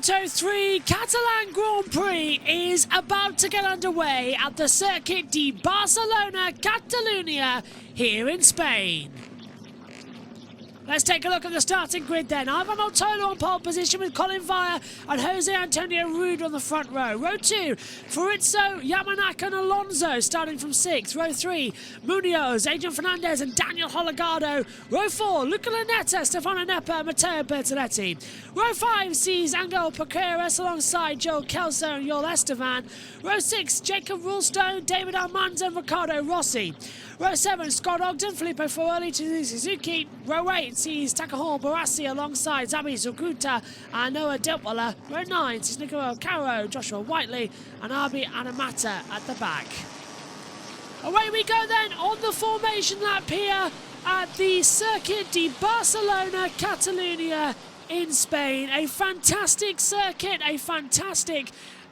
Moto3 Catalan Grand Prix is about to get underway at the Circuit de Barcelona, Catalunya, here in Spain. Let's take a look at the starting grid then. Ivan Motola on pole position with Colin Vire and Jose Antonio Rude on the front row. Row 2, Faurizio, Yamanaka and Alonso starting from 6th. Row 3, Munoz, Adrian Fernandez and Daniel Holgado. Row 4, Luca Lunetta, Stefano Neppa and Matteo Bertoletti. Row 5 sees Angel Paqueras alongside Joel Kelso and Joel Estevan. Row 6, Jacob Rulstone, David Armands and Riccardo Rossi. Row 7, Scott Ogden, Filippo Ferrari to Suzuki. Row 8 sees Takahiro Barassi alongside Zabi Zukuta and Noah Diltwala. Row 9 sees Nicola Caro, Joshua Whiteley and Arbi Anamata at the back. Away we go then on the formation lap here at the Circuit de Barcelona, Catalunya in Spain. A fantastic circuit, a fantastic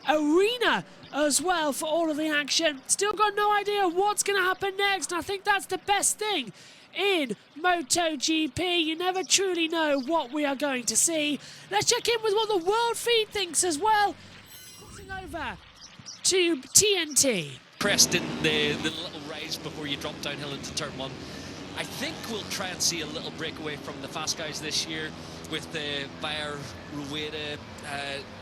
arena as well for all of the action. Still got no idea what's going to happen next, and I think that's the best thing in MotoGP. You never truly know what we are going to see. Let's check in with what the world feed thinks as well. Crossing over to TNT. Pressed in the little rise before you drop downhill into turn 1. I think we'll try and see a little breakaway from the fast guys this year with the Bayer, Rueda,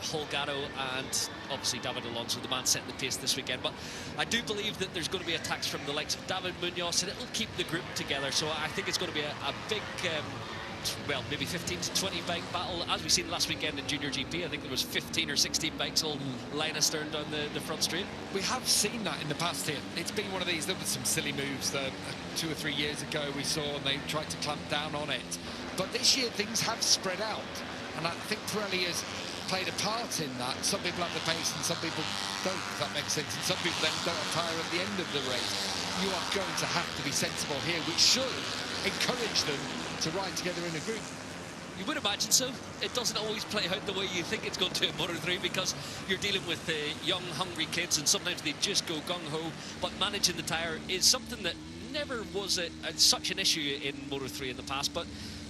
Holgado and obviously David Alonso, the man setting the pace this weekend. But I do believe that there's going to be attacks from the likes of David Munoz and it'll keep the group together. So I think it's going to be a big, well, maybe 15 to 20 bike battle. As we've seen last weekend in Junior GP, I think there was 15 or 16 bikes all line astern down the front straight. We have seen that in the past here. It's been one of these, there were some silly moves that 2 or 3 years ago we saw and they tried to clamp down on it. But this year things have spread out. And I think Pirelli has played a part in that. Some people have the pace and some people don't, if that makes sense. And some people then don't have tyre at the end of the race. You are going to have to be sensible here, which should encourage them to ride together in a group. You would imagine so. It doesn't always play out the way you think it's going to in Moto3 because you're dealing with young, hungry kids and sometimes they just go gung-ho. But managing the tyre is something that never was such an issue in Moto3 in the past. But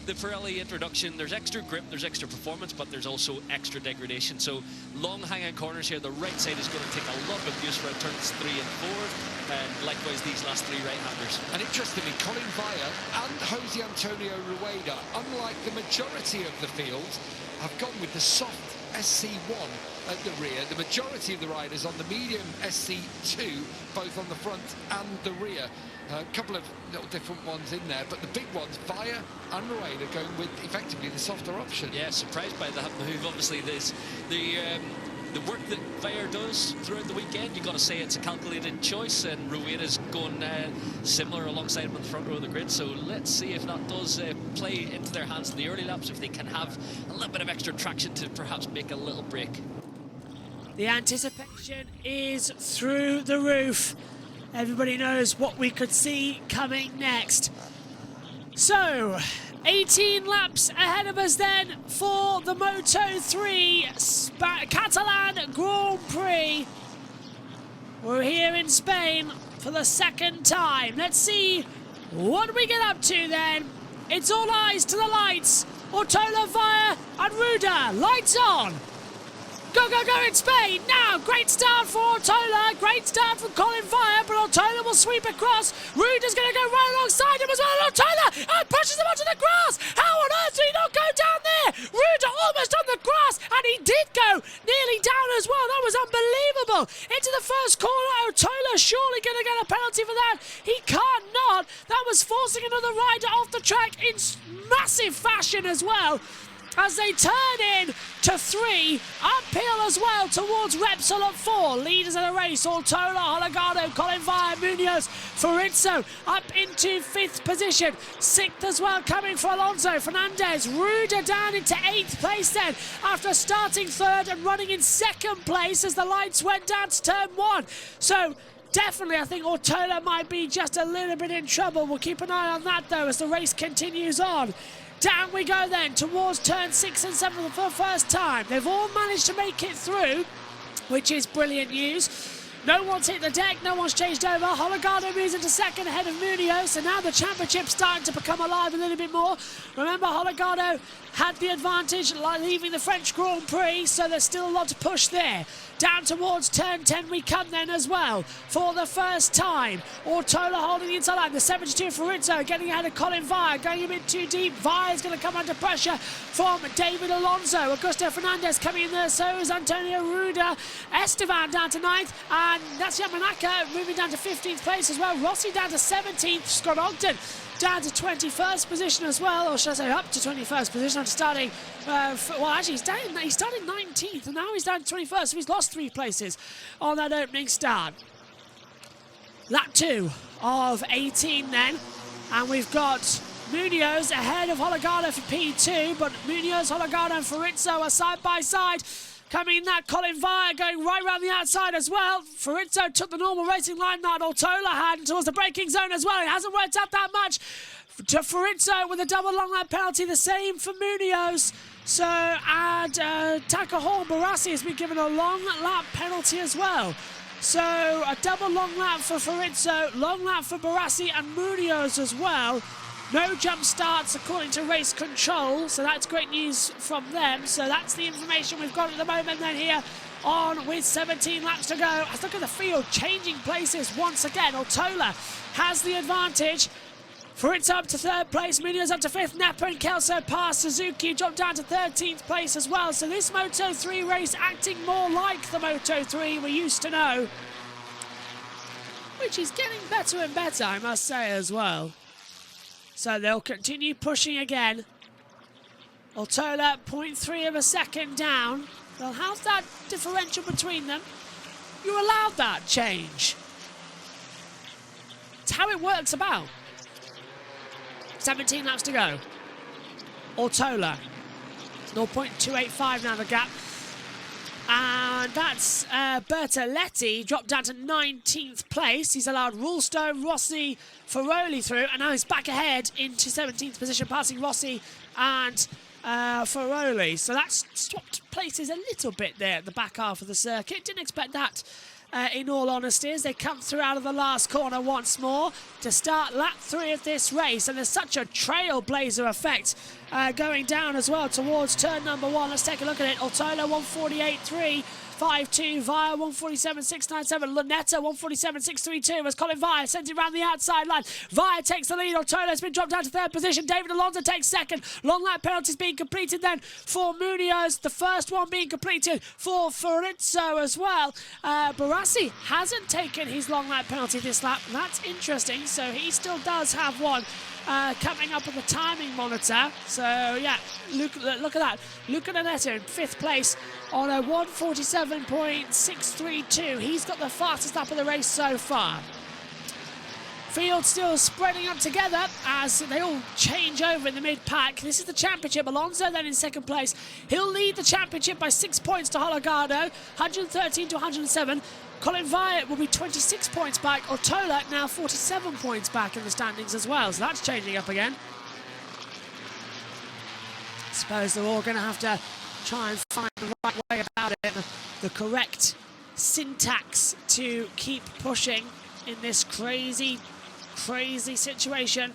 the Pirelli introduction, there's extra grip, there's extra performance, but there's also extra degradation. So long hanging corners here, the right side is going to take a lot of abuse around turns 3 and 4, and likewise these last 3 right-handers. And interestingly, Colin Vire and Jose Antonio Rueda, unlike the majority of the field, have gone with the soft SC1 at the rear. The majority of the riders on the medium SC2, both on the front and the rear. A couple of little different ones in there, but the big ones, Vire and Rueda, are going with effectively the softer option. Yeah, surprised by that move. Obviously, there's the work that Vire does throughout the weekend. You've got to say it's a calculated choice, and Rueda's going similar alongside him on the front row of the grid. So let's see if that does play into their hands in the early laps, if they can have a little bit of extra traction to perhaps make a little break. The anticipation is through the roof. Everybody knows what we could see coming next. So, 18 laps ahead of us then for the Moto3 Catalan Grand Prix. We're here in Spain for the second time. Let's see what we get up to then. It's all eyes to the lights. Ortola, Vire and Rueda. Lights on. Go, go, go in Spain now. Great start for Ortola. Great start from Colin Vire, but Ortola will sweep across. Ruda's going to go right alongside him as well. Ortola pushes him onto the grass. How on earth did he not go down there? Ruda almost on the grass, and he did go nearly down as well. That was unbelievable. Into the first corner. Ortola surely going to get a penalty for that. He can't not. That was forcing another rider off the track in massive fashion as well, as they turn in to 3, uphill as well towards Repsol at 4. Leaders of the race, Ortola, Holgado, Colin Vire, Munoz, Faurizio up into 5th position. 6th as well coming for Alonso, Fernandez, Ruda down into 8th place then after starting 3rd and running in 2nd place as the lights went down to turn 1. So definitely, I think Ortola might be just a little bit in trouble. We'll keep an eye on that, though, as the race continues on. Down we go then, towards turn 6 and 7 for the first time. They've all managed to make it through, which is brilliant news. No one's hit the deck, no one's changed over. Holgado moves into second ahead of Munoz, so now the championship's starting to become alive a little bit more. Remember, Holgado had the advantage leaving the French Grand Prix, so there's still a lot to push there. Down towards turn 10 we come then as well for the first time. Ortola holding the inside line. The 72 for Rizzo getting ahead of Colin Vire, going a bit too deep. Vire's going to come under pressure from David Alonso. Augusto Fernandez coming in there, so is Antonio Ruda. Esteban down to 9th, and that's Yamanaka moving down to 15th place as well. Rossi down to 17th. Scott Ogden down to 21st position as well, or should I say up to 21st position after starting, well actually he started 19th and now he's down to 21st, so he's lost 3 places on that opening start. Lap 2 of 18 then, and we've got Munoz ahead of Holgado for P2, but Munoz, Holgado and Ferrizzo are side by side. Coming in that, Colin Vire going right round the outside as well. Ferrizzo took the normal racing line that Ortola had towards the braking zone as well. It hasn't worked out that much to Ferrizzo with a double long lap penalty. The same for Munoz. So, and Takahon Barassi has been given a long lap penalty as well. So, a double long lap for Ferrizzo, long lap for Barassi and Munoz as well. No jump starts according to race control, so that's great news from them. So that's the information we've got at the moment then here on with 17 laps to go. Let's look at the field, changing places once again. Ortola has the advantage. Fritz up to 3rd place, Munoz up to 5th, Napa and Kelso past Suzuki, dropped down to 13th place as well. So this Moto3 race acting more like the Moto3 we used to know, which is getting better and better, I must say as well. So they'll continue pushing again. Ortola 0.3 of a second down. They'll have that differential between them. You allowed that change. It's how it works about. 17 laps to go. Ortola 0.285 now the gap. And that's Bertoletti dropped down to 19th place. He's allowed Rulstone, Rossi, Ferroli through, and now he's back ahead into 17th position, passing Rossi and Ferroli. So that's swapped places a little bit there at the back half of the circuit. Didn't expect that, in all honesty, as they come through out of the last corner once more to start lap 3 of this race. And there's such a trailblazer effect going down as well towards turn number 1. Let's take a look at it. Ortola 148.352, Vire 147.697, Lunetta 147.632 as Colin Vire sends it round the outside line. Vire takes the lead. Ortola's been dropped down to 3rd position. David Alonso takes 2nd. Long lap penalties being completed then for Munoz. The first one being completed for Ferrizzo as well. Barassi hasn't taken his long lap penalty this lap. That's interesting. So he still does have one coming up on the timing monitor. So yeah, look at that. Luca Lunetta in 5th place on a 147.632. He's got the fastest lap of the race so far. Field still spreading up together as they all change over in the mid-pack. This is the championship. Alonso then in 2nd place. He'll lead the championship by 6 points to Holgado, 113 to 107. Colin Vire will be 26 points back. Ortola now 47 points back in the standings as well. So that's changing up again. I suppose they're all going to have to try and find the right way about it, the correct syntax to keep pushing in this crazy situation.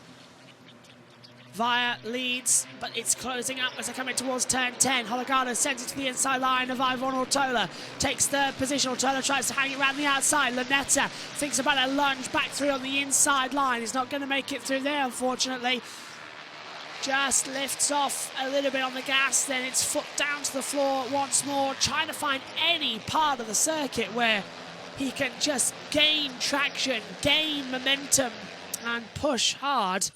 Vire leads, but it's closing up as they're coming towards turn 10. Holgado sends it to the inside line of Ivon Ortola. Takes 3rd position. Ortola tries to hang it around the outside. Lunetta thinks about a lunge back through on the inside line. He's not going to make it through there, unfortunately. Just lifts off a little bit on the gas, then it's foot down to the floor once more, trying to find any part of the circuit where he can just gain traction, gain momentum, and push hard.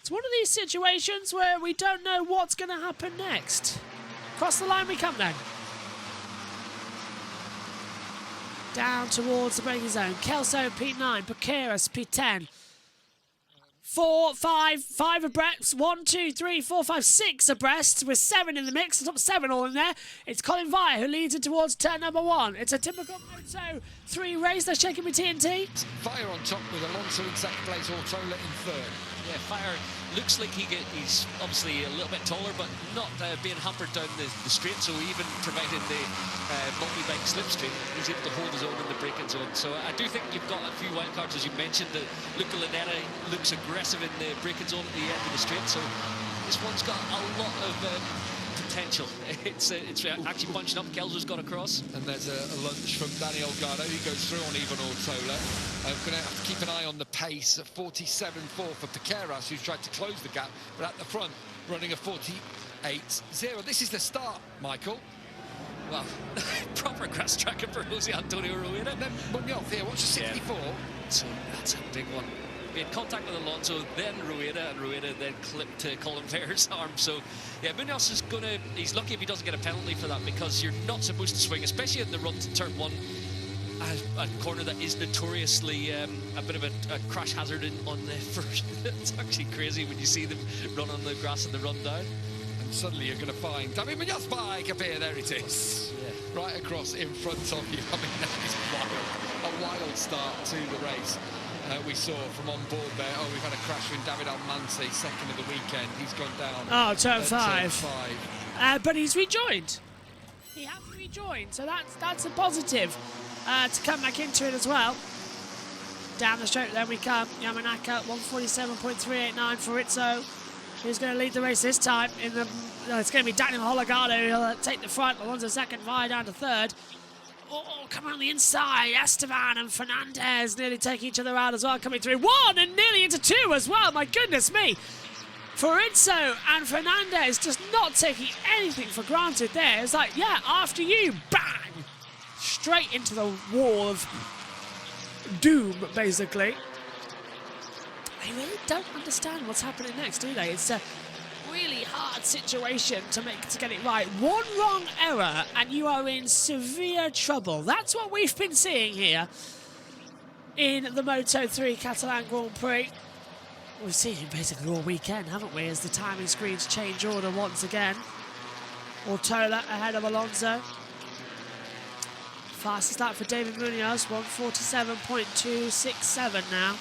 It's one of these situations where we don't know what's going to happen next. Across the line we come then. Down towards the braking zone. Kelso P9, Paqueras P10. 5 abreast. 1, 2, 3, 4, 5, 6 abreast with 7 in the mix. The top 7 all in there. It's Colin Vire who leads it towards turn number 1. It's a typical Moto 3 race. Let's check in with TNT. Fire on top with Alonso in second place, Ortola in third. Yeah, Fire looks like he's obviously a little bit taller, but not being hampered down the straight, so even provided the multi-bike slipstream, he's able to hold his own in the braking zone. So I do think you've got a few wild cards, as you mentioned. Luca Lanetta looks aggressive in the braking zone at the end of the straight, so this one's got a lot of potential. It's actually bunching up. Kelso's got across. And there's a lunge from Daniel Gardo. He goes through on Ivan Ortola. We're going to have to keep an eye on the pace at 47.4 for Piqueras, who's tried to close the gap, but at the front, running a 48.0. This is the start, Michael. Well, proper grass tracker for Jose Antonio Rueda. And then Munoz here, what's your 64? Yeah. So that's a big one. We had contact with Alonso, then Rueda, and Rueda then clipped to Colin Fair's arm. So, yeah, Munoz is going to... He's lucky if he doesn't get a penalty for that, because you're not supposed to swing, especially in the run to turn 1, a corner that is notoriously a bit of a crash hazard on the first. It's actually crazy when you see them run on the grass and the run down. And suddenly you're going to find David Munoz's bike appear. There it is. Yeah. Right across in front of you. I mean, that is wild. A wild start to the race. We saw from on board there. Oh, we've had a crash with David Almansi, second of the weekend. He's gone down. Oh, turn 5. But he's rejoined. He has rejoined, so that's a positive to come back into it as well. Down the straight, there we come. Yamanaka, 147.389 for Rizzo. Who's going to lead the race this time? It's going to be Daniel Holgado. He'll take the front. Alonso second, Vaya down to third. Oh, come on the inside. Esteban and Fernandez nearly taking each other out as well, coming through. 1 and nearly into 2 as well. My goodness me. Farizzo and Fernandez just not taking anything for granted there. It's like, yeah, after you, bang! Straight into the wall of doom, basically. They really don't understand what's happening next, do they? It's a really hard situation to get it right. One wrong error and you are in severe trouble. That's what we've been seeing here in the Moto3 Catalan Grand Prix. We've seen it basically all weekend, haven't we, as the timing screens change order once again. Ortola ahead of Alonso. Fastest lap for David Munoz, 147.267 now.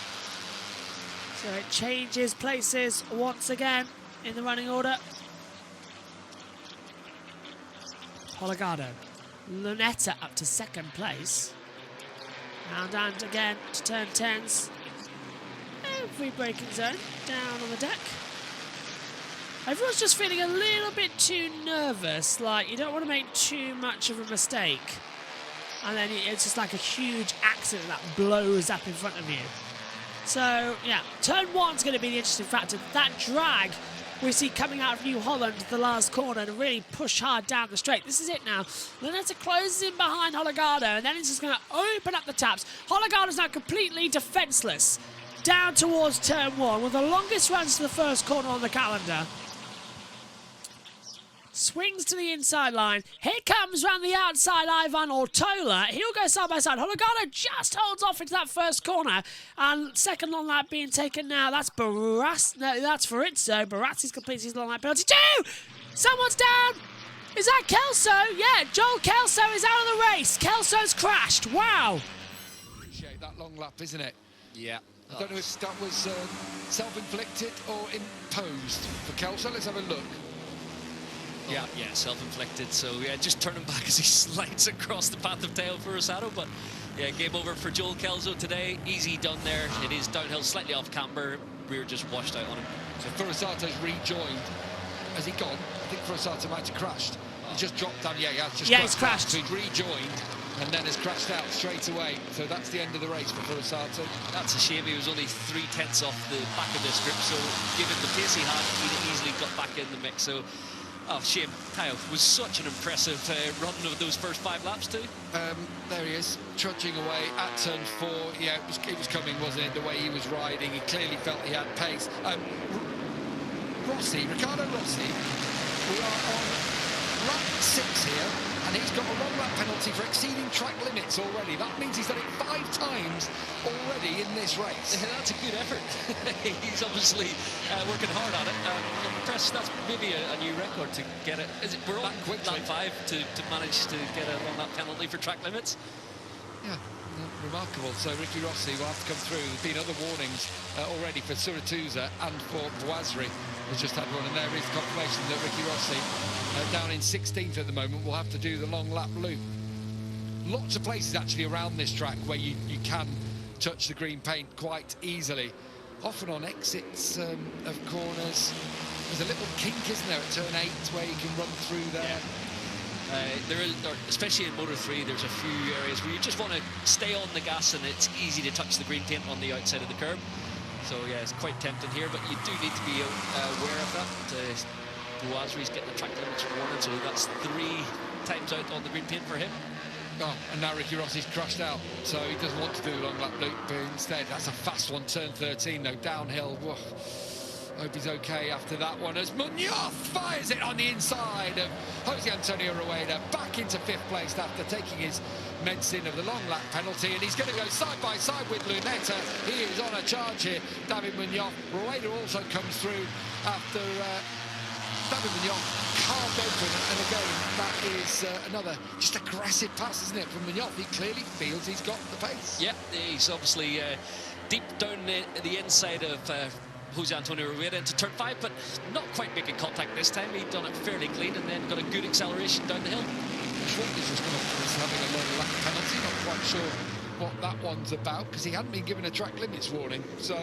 So it changes places once again in the running order. Holgado. Lunetta up to second place. Now down again to turn 10s. Every braking zone down on the deck. Everyone's just feeling a little bit too nervous, like you don't want to make too much of a mistake. And then it's just like a huge accident that blows up in front of you. So, yeah, turn 1's going to be the interesting factor. That drag we see coming out of New Holland, the last corner, to really push hard down the straight. This is it now. Lunetta closes in behind Holgado, and then it's just going to open up the taps. Holgado's now completely defenceless down towards turn 1 with the longest runs to the first corner on the calendar. Swings to the inside line. Here comes round the outside Ivan Ortola. He'll go side by side. Holgado just holds off into that first corner. And second long lap being taken now. That's Barras. No, that's Farizzo. Barassi completes his long lap penalty. 2! Someone's down! Is that Kelso? Yeah, Joel Kelso is out of the race. Kelso's crashed. Wow. Appreciate that long lap, isn't it? Yeah. I don't know if that was self-inflicted or imposed for Kelso. Let's have a look. Yeah, self-inflicted. So, yeah, just turning back as he slides across the path of Teo Furusato. But, yeah, game over for Joel Kelso today. Easy done there. It is downhill, slightly off camber. Rear just washed out on him. So Furusato's rejoined. Has he gone? I think Furusato might have crashed. He just dropped down. Yeah, he's crashed. So he's rejoined and then has crashed out straight away. So that's the end of the race for Furusato. That's a shame. He was only 3/10 off the back of the strip. So, given the pace he had, he'd easily got back in the mix. So, oh, shame. Teo was such an impressive run of those first 5 laps too. There he is, trudging away at turn 4. Yeah, it was coming, wasn't it? The way he was riding, he clearly felt he had pace. Ricardo Rossi, we are on lap 6 here, and he's got a long lap penalty for exceeding track limits already. That means he's done it 5 times already in this race. That's a good effort. He's obviously working hard on it. I'm impressed. That's maybe a new record to get it. We're on lap 5 to manage to get a long lap penalty for track limits. Yeah, Remarkable. So Ricky Rossi will have to come through. There's been other warnings already for Suratuza and for Boisri, who's just had one, and there is confirmation that Ricky Rossi, down in 16th at the moment, will have to do the long lap loop. Lots of places actually around this track where you can touch the green paint quite easily. Often on exits of corners. There's a little kink, isn't there, at turn 8 where you can run through there. Yeah. There is, especially in Moto3, there's a few areas where you just want to stay on the gas and it's easy to touch the green paint on the outside of the curb. So yeah, it's quite tempting here, but you do need to be aware of that. Boisri's getting the track limits warning, so that's 3 times out on the green paint for him. Oh, and now Ricky Rossi's crashed out, so he doesn't want to do the long lap loop, but instead, that's a fast one, turn 13, though, downhill. Whoa. Hope he's okay after that one, as Munoz fires it on the inside of Jose Antonio Rueda, back into 5th place after taking his medicine of the long lap penalty, and he's going to go side by side with Lunetta. He is on a charge here, David Munoz. Rueda also comes through after David Munoz carved open, and again, that is another just aggressive pass, isn't it, from Munoz? He clearly feels he's got the pace. Yeah, he's obviously deep down the inside of Jose Antonio Rueda into turn 5, but not quite making contact this time. He'd done it fairly clean and then got a good acceleration down the hill. Schwartz was having a long lap penalty, not quite sure what that one's about, because he hadn't been given a track limits warning, so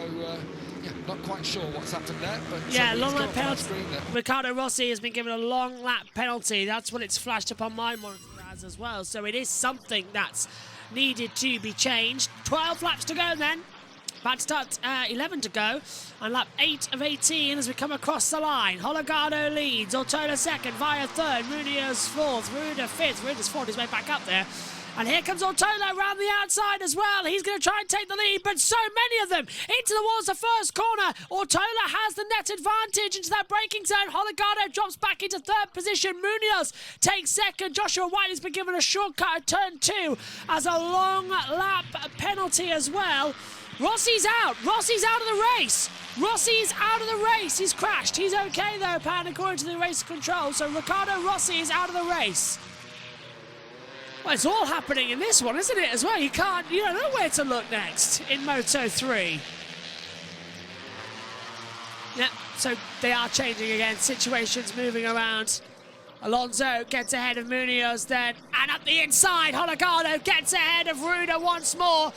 yeah, not quite sure what's happened there. But yeah, long lap penalty. Riccardo Rossi has been given a long lap penalty. That's what it's flashed up on my monitor as well, so it is something that's needed to be changed. 12 laps to go then. About to start 11 to go, and lap 8 of 18 as we come across the line. Holgado leads, Ortola second, Via third, Munoz fourth, Rueda fifth. Rueda's fought his way back up there. And here comes Ortola around the outside as well. He's going to try and take the lead, but so many of them into towards the first corner. Ortola has the net advantage into that braking zone. Holgado drops back into 3rd position. Munoz takes 2nd. Joshua White has been given a shortcut at turn 2 as a long lap penalty as well. Rossi's out. Rossi's out of the race. Rossi's out of the race. He's crashed. He's okay though, apparently, according to the race control. So Riccardo Rossi is out of the race. Well, it's all happening in this one, isn't it, as well? You don't know where to look next in Moto3. Yeah, so they are changing again. Situations moving around. Alonso gets ahead of Munoz then. And up the inside, Holgado gets ahead of Rueda once more.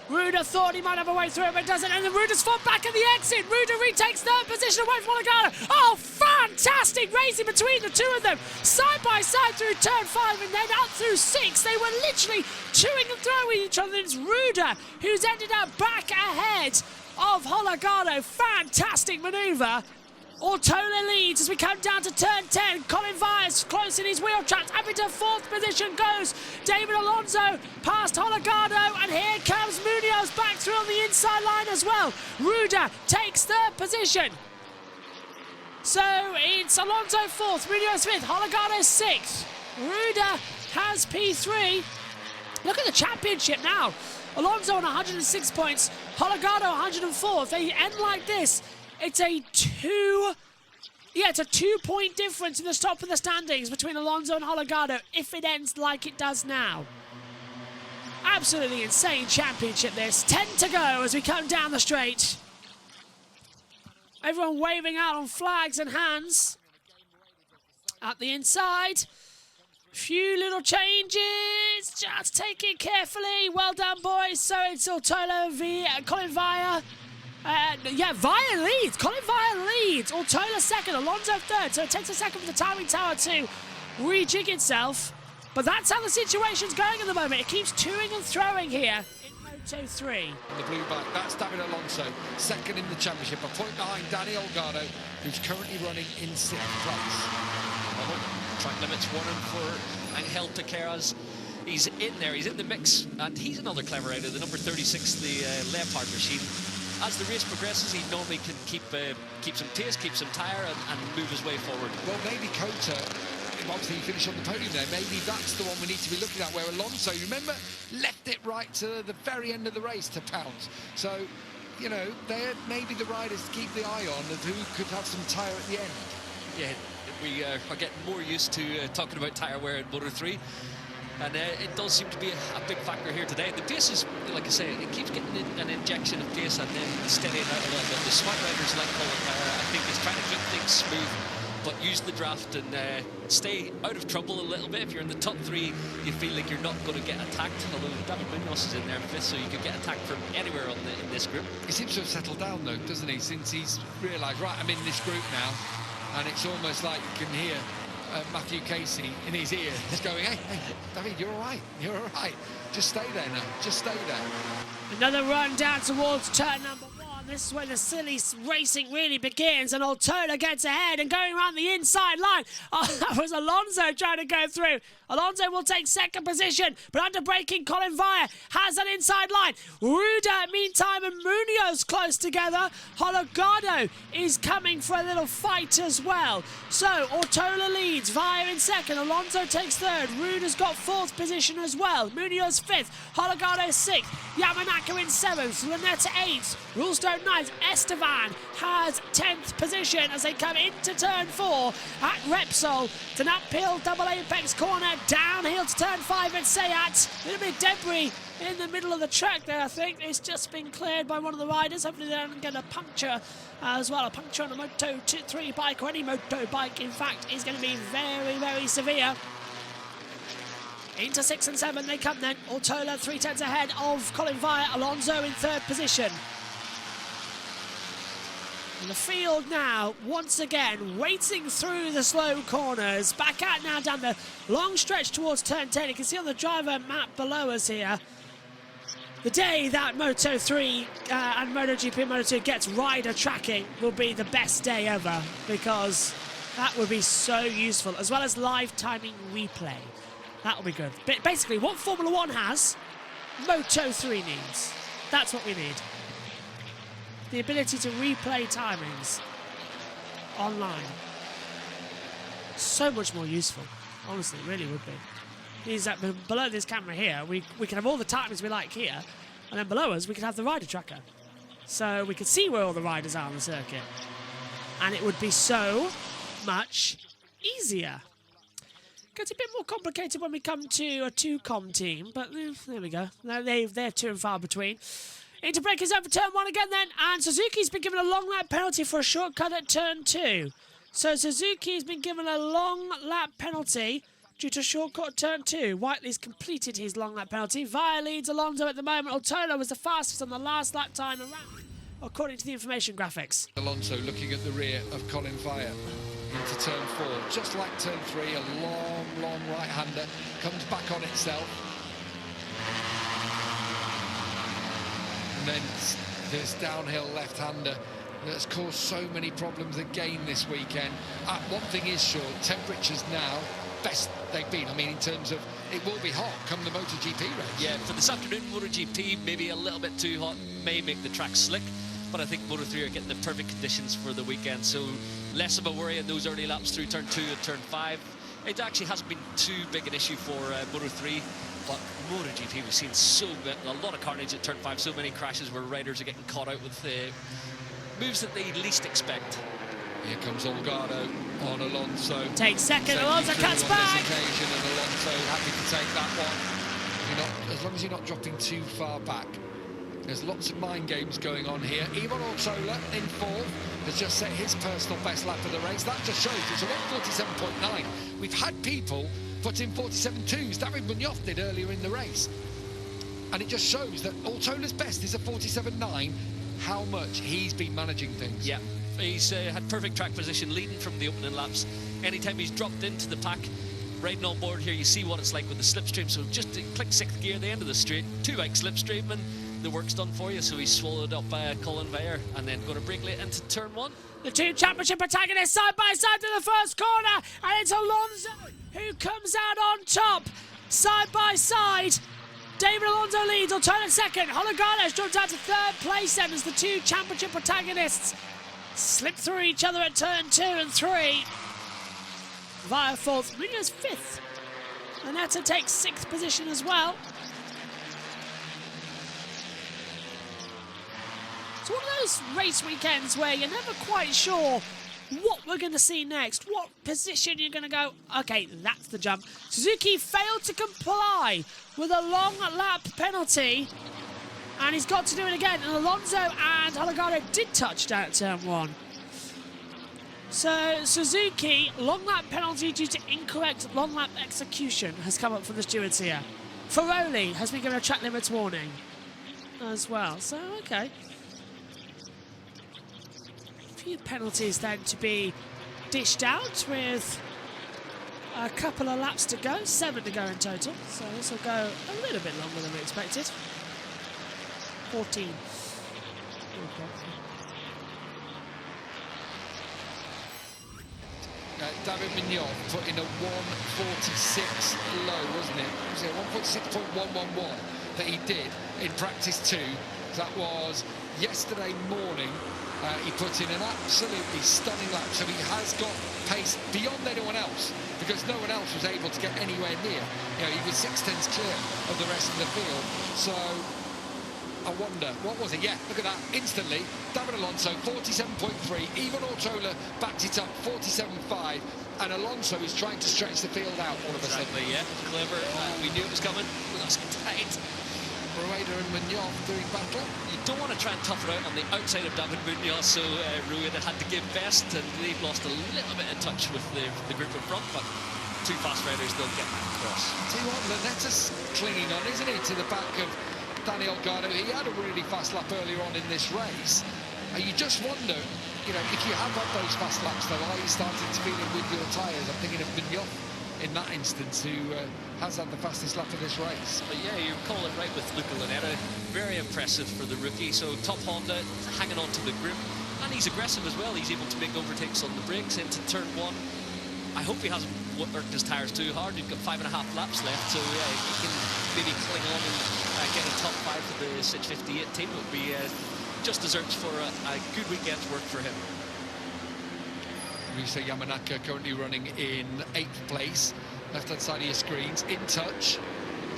Rueda thought he might have a way through it, but doesn't, and then Rueda's fought back at the exit. Rueda retakes 3rd position away from Holgado. Oh, fantastic racing between the two of them. Side by side through turn 5 and then up through 6. They were literally chewing and throwing each other. It's Rueda who's ended up back ahead of Holgado. Fantastic manoeuvre. Ortola leads as we come down to turn 10. Colin Vyers close in his wheel tracks. Up into 4th position goes David Alonso past Holgado, and here comes Munoz back through on the inside line as well. Rueda takes 3rd position. So it's Alonso 4th, Munoz 5th, Holgado 6th. Rueda has P3. Look at the championship now. Alonso on 106 points, Holgado 104. If they end like this, it's a 2-point difference in the top of the standings between Alonso and Holgado if it ends like it does now. Absolutely insane championship this. 10 to go as we come down the straight. Everyone waving out on flags and hands. At the inside. Few little changes. Just take it carefully. Well done, boys. So it's Ortola v Colin Via. Via leads. Colin Via leads. Ortola 2nd, Alonso 3rd. So it takes a second for the timing tower to rejig itself. But that's how the situation's going at the moment. It keeps toing and throwing here in Moto3. The blue bike, that's David Alonso, 2nd in the championship, a point behind Danny Holgado, who's currently running in 6th place. Track limits warning for Angel Tequeras. He's in there, he's in the mix, and he's another clever rider, the number 36, the Leopard machine. As the race progresses, he normally can keep some pace, keep some tyre, and move his way forward. Well, maybe Kota, obviously he finished on the podium there, maybe that's the one we need to be looking at, where Alonso, you remember, left it right to the very end of the race to pounce. So, you know, they're maybe the riders to keep the eye on of who could have some tyre at the end. Yeah, we are getting more used to talking about tyre wear in Moto3. And it does seem to be a big factor here today. The pace is, like I say, it keeps getting an injection of pace and then steadying out a little bit. The smart riders like Colin Vire, I think, is trying to keep things smooth, but use the draft and stay out of trouble a little bit. If you're in the top 3, you feel like you're not going to get attacked, although David Munoz is in there 5th, so you could get attacked from anywhere in this group. He seems to have settled down, though, doesn't he, since he's realised, right, I'm in this group now, and it's almost like you can hear Matthew Casey in his ear. He's going, hey, David, you're all right. You're all right. Just stay there now. Just stay there. Another run down towards turn number 1. This is where the silly racing really begins, and Altola gets ahead and going around the inside line. Oh, that was Alonso trying to go through. Alonso will take 2nd position, but under braking, Colin Vire has an inside line. Ruda, meantime, and Munoz close together. Hologado is coming for a little fight as well. So, Altola leads, Vire in 2nd, Alonso takes 3rd, Ruda's got 4th position as well, Munoz 5th, Hologado 6th, Yamanaka in 7th, Lanetta 8th, Rulestone 9th, Esteban has 10th position as they come into turn 4 at Repsol. It's an uphill double apex corner, downhill to turn 5 at Seat. A little bit of debris in the middle of the track there, I think. It's just been cleared by one of the riders. Hopefully they don't get a puncture as well. A puncture on a Moto3 bike, or any Moto bike, in fact, is going to be very, very severe. Into 6 and 7 they come then. Altola 3/10 ahead of Colin Vire. Alonso in 3rd position. And the field now, once again, waiting through the slow corners. Back out now down the long stretch towards turn 10. You can see on the driver map below us here, the day that Moto3 and MotoGP and Moto2 gets rider tracking will be the best day ever, because that would be so useful, as well as live timing replay. That'll be good. But basically, what Formula 1 has, Moto3 needs. That's what we need. The ability to replay timings online. So much more useful. Honestly, it really would be. Is that below this camera here, we can have all the timings we like here, and then below us we can have the rider tracker. So we can see where all the riders are on the circuit. And it would be so much easier. Gets a bit more complicated when we come to a 2-com team, but there we go. They're 2 and far between. Into braking zone for turn 1 again then, and Suzuki's been given a long lap penalty for a shortcut at turn 2. So Suzuki's been given a long lap penalty due to a shortcut at turn 2. Whiteley's completed his long lap penalty. Vire leads Alonso at the moment. Altola was the fastest on the last lap time around, according to the information graphics. Alonso looking at the rear of Colin Vire into turn 4. Just like turn 3, a long right-hander comes back on itself. And then this downhill left-hander that's caused so many problems again this weekend. One thing is sure, temperatures now, best they've been. I mean, in terms of, it will be hot come the MotoGP race. Yeah, for this afternoon, MotoGP, maybe a little bit too hot, may make the track slick. But I think Moto3 are getting the perfect conditions for the weekend, so less of a worry in those early laps through turn 2 and turn 5. It actually hasn't been too big an issue for Moto3, but MotoGP, we've seen a lot of carnage at turn 5, so many crashes where riders are getting caught out with moves that they least expect. Here comes Holgado on Alonso. Takes 2nd, Alonso cuts back. Occasion, and Alonso happy to take that one. As long as you're not dropping too far back. There's lots of mind games going on here. Ivan Altola in 4th has just set his personal best lap of the race. That just shows it's around 47.9. We've had people put in 47.2s. David Munoz did earlier in the race. And it just shows that Altola's best is a 47.9. How much he's been managing things. Yeah, he's had perfect track position, leading from the opening laps. Anytime he's dropped into the pack, riding on board here, you see what it's like with the slipstream. So just click 6th gear at the end of the straight, 2-bike slipstream, and the work's done for you. So he's swallowed up by Colin Vire and then going to brake late into turn 1. The 2 championship protagonists side by side to the first corner, and it's Alonso who comes out on top, side by side. David Alonso leads, Altola 2nd. Hologado drops out to 3rd place then as the 2 championship protagonists slip through each other at turn 2 and 3. Vire 4th, Munoz 5th. Lanetta takes 6th position as well. It's one of those race weekends where you're never quite sure what we're going to see next, what position you're going to go. Okay, that's the jump. Suzuki failed to comply with a long lap penalty, and he's got to do it again. And Alonso and Holgado did touch down at turn 1. So Suzuki, long lap penalty due to incorrect long lap execution has come up from the stewards here. Ferroli has been given a track limits warning as well. So, okay. A few penalties then to be dished out with a couple of laps to go. 7 to go in total. So this will go a little bit longer than we expected. 14. David Mignon put in a 146 low, wasn't it? Was it 146.111 that he did in practice 2? That was yesterday morning. He put in an absolutely stunning lap, so he has got pace beyond anyone else because no one else was able to get anywhere near. You know, he was 6/10 clear of the rest of the field. So I wonder, what was it? Yeah, look at that, instantly. David Alonso, 47.3. Even Ortola backed it up, 47.5. And Alonso is trying to stretch the field out all of a sudden. Yeah, clever. We knew it was coming. That's tight. Rueda and Munoz doing battle. You don't want to try and tough it out on the outside of David Munoz, so Rueda had to give best, and they've lost a little bit of touch with the group in front, but two fast riders, they'll get back across. See what, Lunetta's clinging on, isn't he, to the back of Daniel Gardo. He had a really fast lap earlier on in this race. And you just wonder, you know, if you have had those fast laps, though, are you starting to feel it with your tyres? I'm thinking of Munoz in that instance, who has had the fastest lap of this race. But yeah, you're calling right with Luca Lunetta. Very impressive for the rookie. So top Honda, hanging on to the group. And he's aggressive as well. He's able to make overtakes on the brakes into turn 1. I hope he hasn't worked his tyres too hard. You've got 5.5 laps left, so yeah, he can maybe cling on and get a top 5 for the 658 team. It would be just deserves for a good weekend's work for him. Risa Yamanaka currently running in 8th place. Left-hand side of your screens, in touch,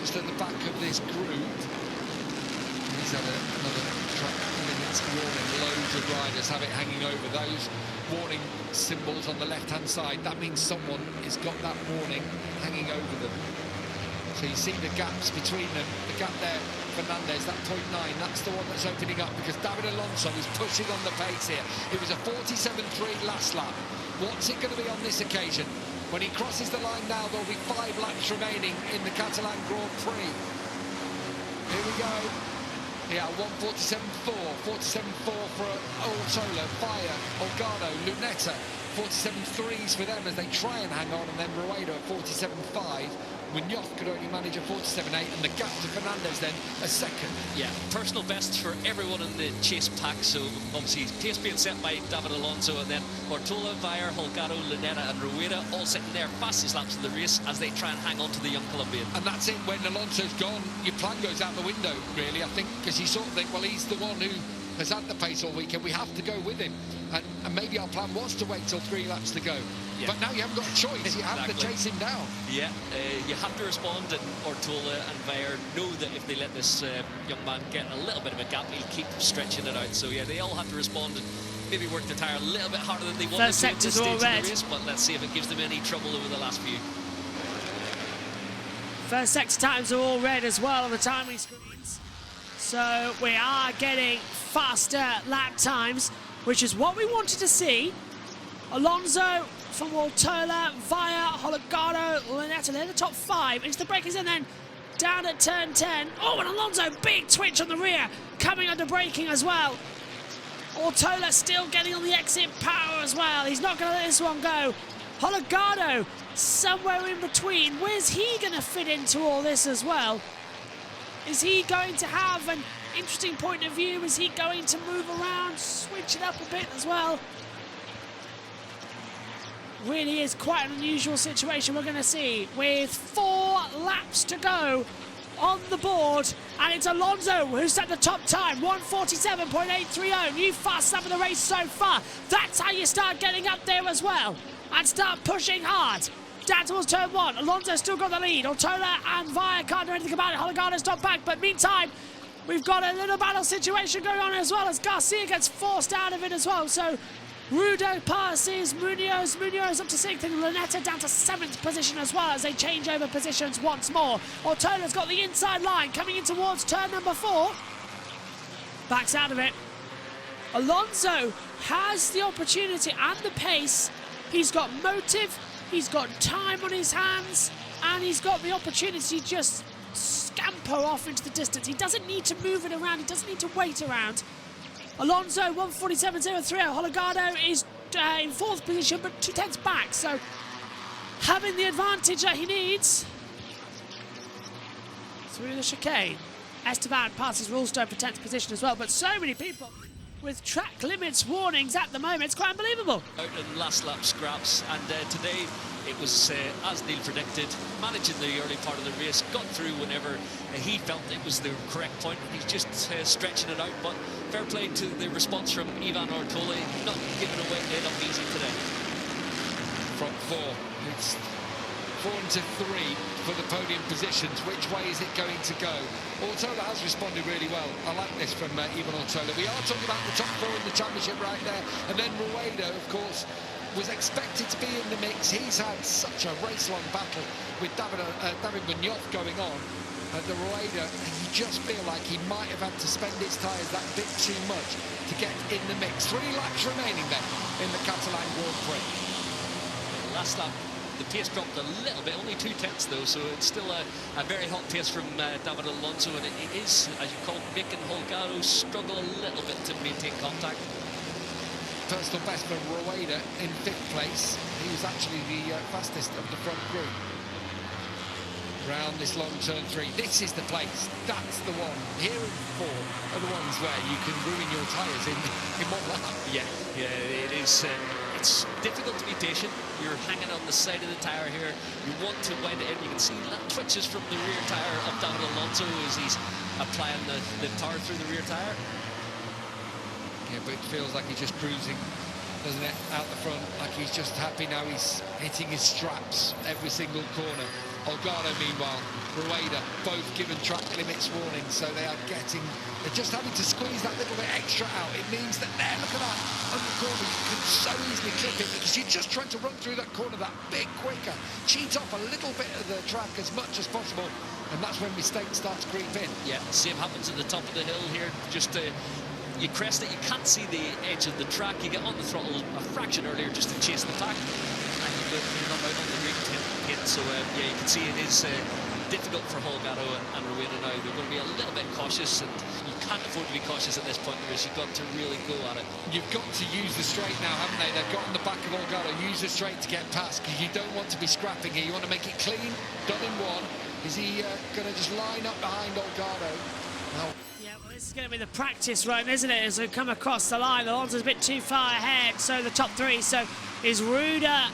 just at the back of this group. He's had another track limits warning. Loads of riders have it hanging over. Those warning symbols on the left-hand side, that means someone has got that warning hanging over them. So you see the gaps between them. The gap there, Fernandez, that 0.9, that's the one that's opening up because David Alonso is pushing on the pace here. It was a 47.3 last lap. What's it going to be on this occasion? When he crosses the line now, there'll be 5 laps remaining in the Catalan Grand Prix. Here we go. Yeah, 147.4, 47.4 for Ortola, Fire, Olgado, Lunetta, 47.3s for them as they try and hang on, and then Rueda at 47.5. Munoz could only manage a 47.8, and the gap to Fernandez then a second. Yeah, personal bests for everyone in the chase pack, so obviously pace being set by David Alonso, and then Ortola, Valle, Holgado, Lunetta and Rueda all sitting there fastest laps of the race as they try and hang on to the young Colombian. And that's it, when Alonso's gone, your plan goes out the window, really, I think, because you sort of think, well, he's the one who has had the pace all weekend, we have to go with him. And maybe our plan was to wait till 3 laps to go. Yeah. But now you haven't got a choice, you have to chase him down. Yeah, you have to respond, and Ortola and Valle know that if they let this young man get a little bit of a gap, he'll keep stretching it out. So yeah, they all have to respond and maybe work their tyre a little bit harder than they wanted to at this stage of the race, but let's see if it gives them any trouble over the last few. First sector times are all red as well on the timing screens. So we are getting faster lap times, which is what we wanted to see. Alonso from Ortola, Valle, Holgado, Lunetta, they're the top 5 into the braking zone, then down at turn 10. Oh, and Alonso, big twitch on the rear, coming under braking as well. Ortola still getting on the exit power as well. He's not going to let this one go. Holgado, somewhere in between. Where's he going to fit into all this as well? Is he going to have an interesting point of view? Is he going to move around, switch it up a bit as well? Really is quite an unusual situation we're going to see with 4 laps to go on the board, and it's Alonso who's at the top time, 147.830, new fast lap of the race so far. That's how you start getting up there as well and start pushing hard. Down towards turn 1, Alonso's still got the lead. Ortola and Valle can't do anything about it. Holgado's not back, but meantime, we've got a little battle situation going on as well as Garcia gets forced out of it as well. So Rudo passes Munoz up to 6th, and Lunetta down to 7th position as well as they change over positions once more. Ortola's got the inside line coming in towards turn number 4. Backs out of it. Alonso has the opportunity and the pace. He's got motive, he's got time on his hands, and he's got the opportunity to just scamper off into the distance. He doesn't need to move it around, he doesn't need to wait around. Alonso 1:47.03. Holgado is in 4th position, but 2/10 back, so having the advantage that he needs through the chicane. Esteban passes Rulestone for 10th position as well, but so many people with track limits warnings at the moment. It's quite unbelievable. Out in last lap scraps, and today it was, as Neil predicted, managing the early part of the race, got through whenever he felt it was the correct point. He's just stretching it out, but fair play to the response from Ivan Ortola, not giving away it up easy today. Front 4, it's 4 into 3 for the podium positions. Which way is it going to go? Ortola has responded really well. I like this from Ivan Ortola. We are talking about the top 4 in the championship right there, and then Rueda, of course, was expected to be in the mix. He's had such a race-long battle with David Munoz going on at the Rueda, and you just feel like he might have had to spend his tyres that bit too much to get in the mix. 3 laps remaining then in the Catalan Grand Prix. Last lap, the pace dropped a little bit, only 2/10 though, so it's still a very hot pace from David Alonso, and it is, as you call it, making Holgado struggle a little bit to maintain contact. Personal best for Rueda in 5th place. He was actually the fastest of the front group. Round this long turn 3. This is the place. That's the one. Here and 4 are the ones where you can ruin your tyres in 1 lap. Yeah, it is. It's difficult to be patient. You're hanging on the side of the tyre here. You want to wind it in. You can see little twitches from the rear tyre of David Alonso as he's applying the tar through the rear tyre. Yeah, but it feels like he's just cruising, doesn't it, out the front, like he's just happy now. He's hitting his straps every single corner. Holgado, meanwhile, Rueda, both given track limits warnings, so they're just having to squeeze that little bit extra out. It means that there, look at that, on the corner, you can so easily clip it because you're just trying to run through that corner that bit quicker, cheat off a little bit of the track as much as possible, and that's when mistakes start to creep in. Yeah, same happens at the top of the hill here. Just you crest it, you can't see the edge of the track. You get on the throttle a fraction earlier just to chase the pack, and you're not out on the green hit. So yeah, you can see it is difficult for Holgado and Rueda now. They're going to be a little bit cautious, and you can't afford to be cautious at this point because you've got to really go at it. You've got to use the straight now, haven't they? They've got on the back of Holgado. Use the straight to get past because you don't want to be scrapping here. You want to make it clean, done in one. Is he going to just line up behind Holgado? No. Yeah, well, this is going to be the practice run, isn't it? As we come across the line, Alonso's a bit too far ahead, so the top 3. So is Rueda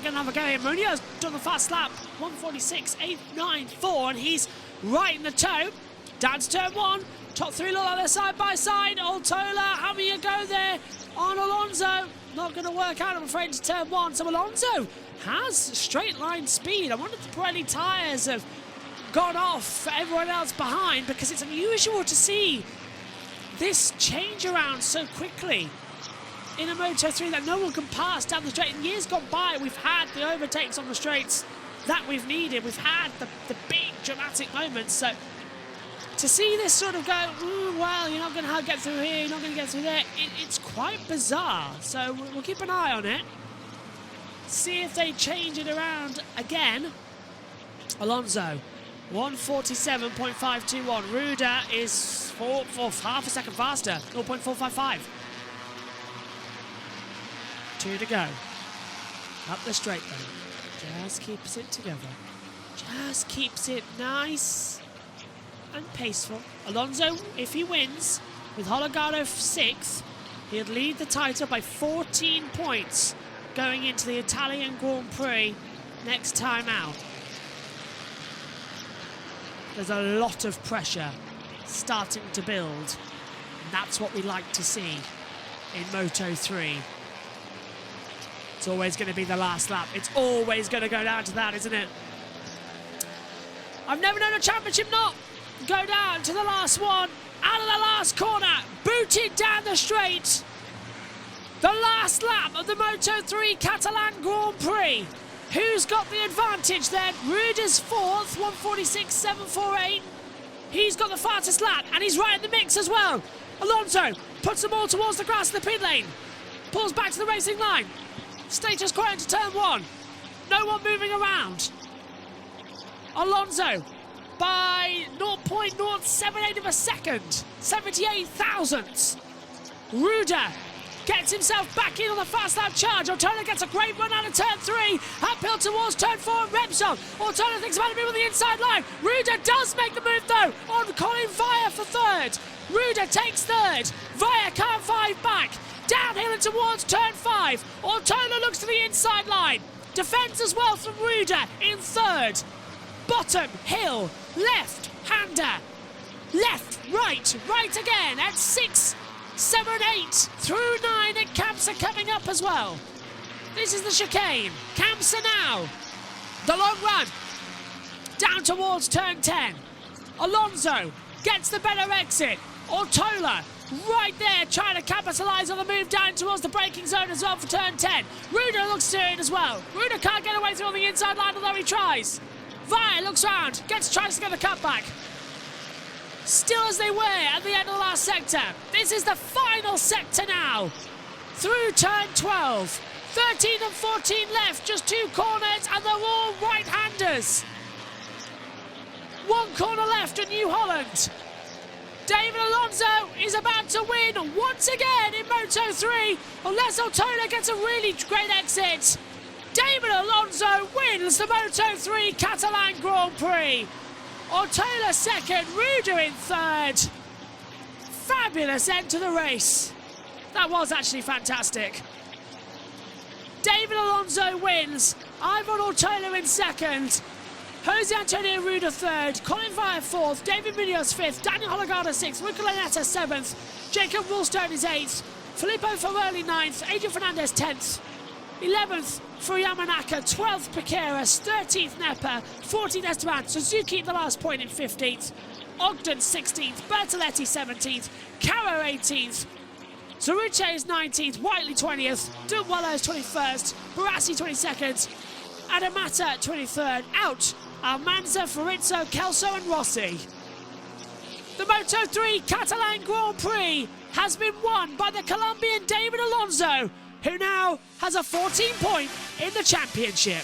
going to have a go here? Munoz done the fast lap, 1:46.894, and he's right in the toe. Down to turn 1, top 3 look like they're side by side. Ortola having a go there on Alonso. Not going to work out, I'm afraid, to turn 1. So Alonso has straight line speed. I wonder if the Pirelli tyres have gone off for everyone else behind, because it's unusual to see this change around so quickly in a Moto3 that no one can pass down the straight. In years gone by, we've had the overtakes on the straights that we've needed. We've had the big dramatic moments. So to see this sort of go, well, you're not going to get through here, you're not going to get through there, it's quite bizarre. So we'll keep an eye on it. See if they change it around again. Alonso, 1:47.521. Rueda is half a second faster, 0.455. 2 to go. Up the straight then. Just keeps it together. Just keeps it nice and paceful. Alonso, if he wins, with Holgado 6th, he'll lead the title by 14 points going into the Italian Grand Prix next time out. There's a lot of pressure starting to build, and that's what we like to see in Moto3. It's always going to be the last lap. It's always going to go down to that, isn't it? I've never known a championship not go down to the last one. Out of the last corner, booted down the straight. The last lap of the Moto3 Catalan Grand Prix. Who's got the advantage then? Ruder's fourth, 1:46.748. He's got the fastest lap, and he's right in the mix as well. Alonso puts them all towards the grass in the pit lane. Pulls back to the racing line. Status quo into turn one. No one moving around. Alonso by 0.078 of a second. 78 thousandths. Ruder gets himself back in on the fast lap charge. Ortona gets a great run out of turn three. Uphill towards turn four and Repsol. Ortona thinks about to move on the inside line. Ruder does make the move though on Colin Vire for third. Ruder takes third. Vire can't five back. Downhill and towards turn five. Ortona looks to the inside line. Defends as well from Ruder in third. Bottom, hill, left, hander. Left, right again at 6, 7, 8, through 9, and Kamsa coming up as well. This is the chicane. Kamsa now. The long run. Down towards turn 10. Alonso gets the better exit. Ortola right there trying to capitalise on the move down towards the braking zone as well for turn 10. Ruder looks to it as well. Ruder can't get away through on the inside line, although he tries. Vire looks round, tries to get the cut back. Still as they were at the end of the last sector. This is the final sector now. Through turn 12. 13 and 14 left, just 2 corners, and they're all right-handers. 1 corner left at New Holland. David Alonso is about to win once again in Moto3, unless Ortona gets a really great exit. David Alonso wins the Moto3 Catalan Grand Prix. Ortona second, Ruder in third. Fabulous end to the race. That was actually fantastic. David Alonso wins. Ivan Ortona in second. Jose Antonio Ruder third. Colin Vire fourth. David Munoz fifth. Daniel Hologada sixth. Luca Lanetta seventh. Jacob Woolstone is eighth. Filippo Ferrari ninth. Adrian Fernandez 10th. 11th for Yamanaka, 12th Piqueras, 13th Nepa, 14th Esteban, Suzuki the last point in 15th, Ogden 16th, Bertoletti 17th, Caro 18th, Zaruche is 19th, Whiteley 20th, Duwala is 21st, Barassi 22nd, Adamata 23rd, out, Almanza, Farizzo, Kelso and Rossi. The Moto3 Catalan Grand Prix has been won by the Colombian David Alonso, who now has a 14 point in the championship.